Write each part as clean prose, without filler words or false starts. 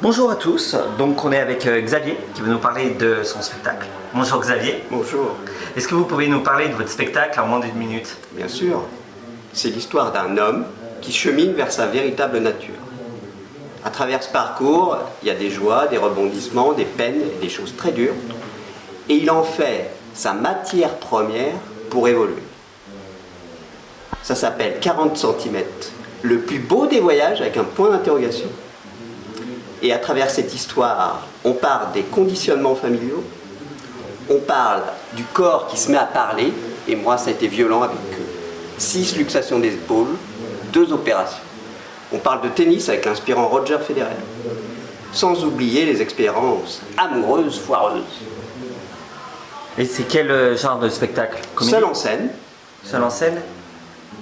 Bonjour à tous, donc on est avec Xavier qui va nous parler de son spectacle. Bonjour Xavier. Bonjour. Est-ce que vous pouvez nous parler de votre spectacle en moins d'une minute? Bien sûr. C'est l'histoire d'un homme qui chemine vers sa véritable nature. À travers ce parcours, il y a des joies, des rebondissements, des peines, des choses très dures. Et il en fait sa matière première pour évoluer. Ça s'appelle 40 cm. Le plus beau des voyages avec un point d'interrogation. Et à travers cette histoire, on parle des conditionnements familiaux, on parle du corps qui se met à parler, et moi ça a été violent avec 6 luxations des épaules, 2 opérations. On parle de tennis avec l'inspirant Roger Federer, sans oublier les expériences amoureuses, foireuses. Et c'est quel genre de spectacle? Comédie? Seul en scène. Seul en scène?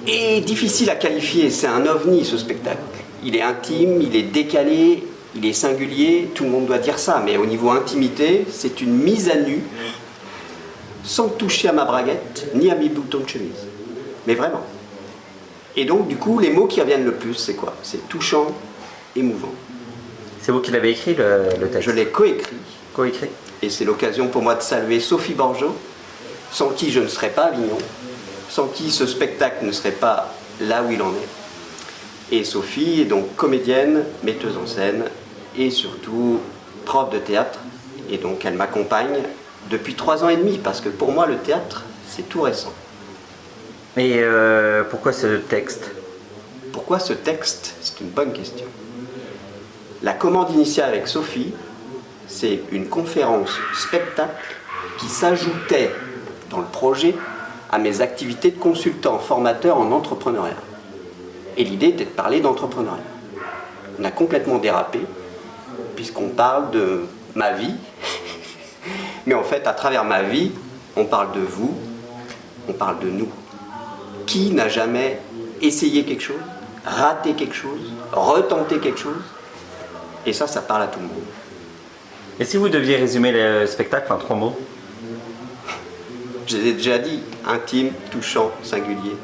Et difficile à qualifier, c'est un ovni ce spectacle. Il est intime, il est décalé, il est singulier, tout le monde doit dire ça, mais au niveau intimité, c'est une mise à nu, sans toucher à ma braguette, ni à mes boutons de chemise. Mais vraiment. Et donc, du coup, les mots qui reviennent le plus, c'est quoi? C'est touchant, émouvant. C'est vous qui l'avez écrit, le texte? Je l'ai coécrit. Coécrit. Et c'est l'occasion pour moi de saluer Sophie Borgeaud, sans qui je ne serais pas à Avignon, sans qui ce spectacle ne serait pas là où il en est. Et Sophie est donc comédienne, metteuse en scène et surtout prof de théâtre. Et donc elle m'accompagne depuis 3 ans et demi, parce que pour moi le théâtre, c'est tout récent. Et pourquoi ce texte? Pourquoi ce texte? C'est une bonne question. La commande initiale avec Sophie, c'est une conférence spectacle qui s'ajoutait dans le projet à mes activités de consultant formateur en entrepreneuriat. Et l'idée était de parler d'entrepreneuriat. On a complètement dérapé, puisqu'on parle de ma vie. Mais en fait, à travers ma vie, on parle de vous, on parle de nous. Qui n'a jamais essayé quelque chose, raté quelque chose, retenté quelque chose? Et ça parle à tout le monde. Et si vous deviez résumer le spectacle en 3 mots? Je l'ai déjà dit, intime, touchant, singulier,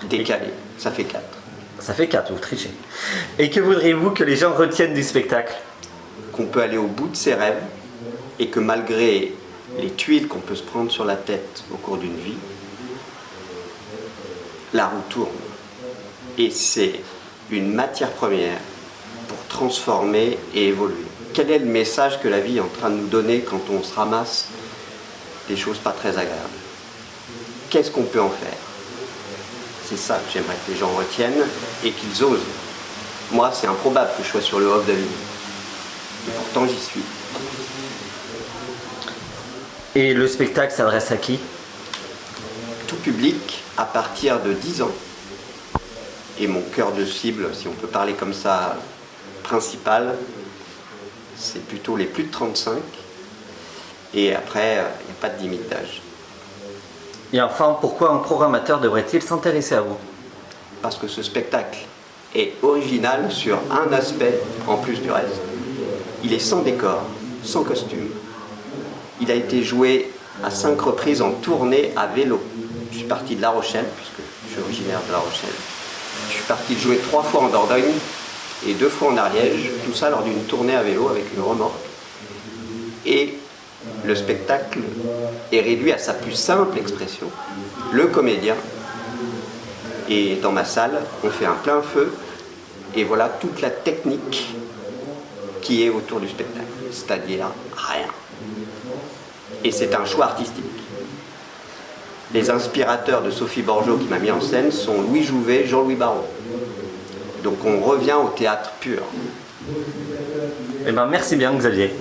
décalé. Ça fait 4. Ça fait 4, vous trichez. Et que voudriez-vous que les gens retiennent du spectacle? Qu'on peut aller au bout de ses rêves et que malgré les tuiles qu'on peut se prendre sur la tête au cours d'une vie, la roue tourne. Et c'est une matière première pour transformer et évoluer. Quel est le message que la vie est en train de nous donner quand on se ramasse des choses pas très agréables? Qu'est-ce qu'on peut en faire? C'est ça que j'aimerais que les gens retiennent et qu'ils osent. Moi, c'est improbable que je sois sur le off d'Avignon. Et pourtant, j'y suis. Et le spectacle s'adresse à qui? Tout public à partir de 10 ans. Et mon cœur de cible, si on peut parler comme ça, principal, c'est plutôt les plus de 35. Et après, il n'y a pas de limite d'âge. Et enfin, pourquoi un programmateur devrait-il s'intéresser à vous? Parce que ce spectacle est original sur un aspect en plus du reste. Il est sans décor, sans costume. Il a été joué à 5 reprises en tournée à vélo. Je suis parti de La Rochelle, puisque je suis originaire de La Rochelle. Je suis parti de jouer 3 fois en Dordogne et 2 fois en Ariège. Tout ça lors d'une tournée à vélo avec une remorque. Et le spectacle est réduit à sa plus simple expression, le comédien. Et dans ma salle, on fait un plein feu, et voilà toute la technique qui est autour du spectacle, c'est-à-dire rien. Et c'est un choix artistique. Les inspirateurs de Sophie Borgeaud qui m'a mis en scène sont Louis Jouvet, Jean-Louis Barrault. Donc on revient au théâtre pur. Eh bien, merci bien Xavier.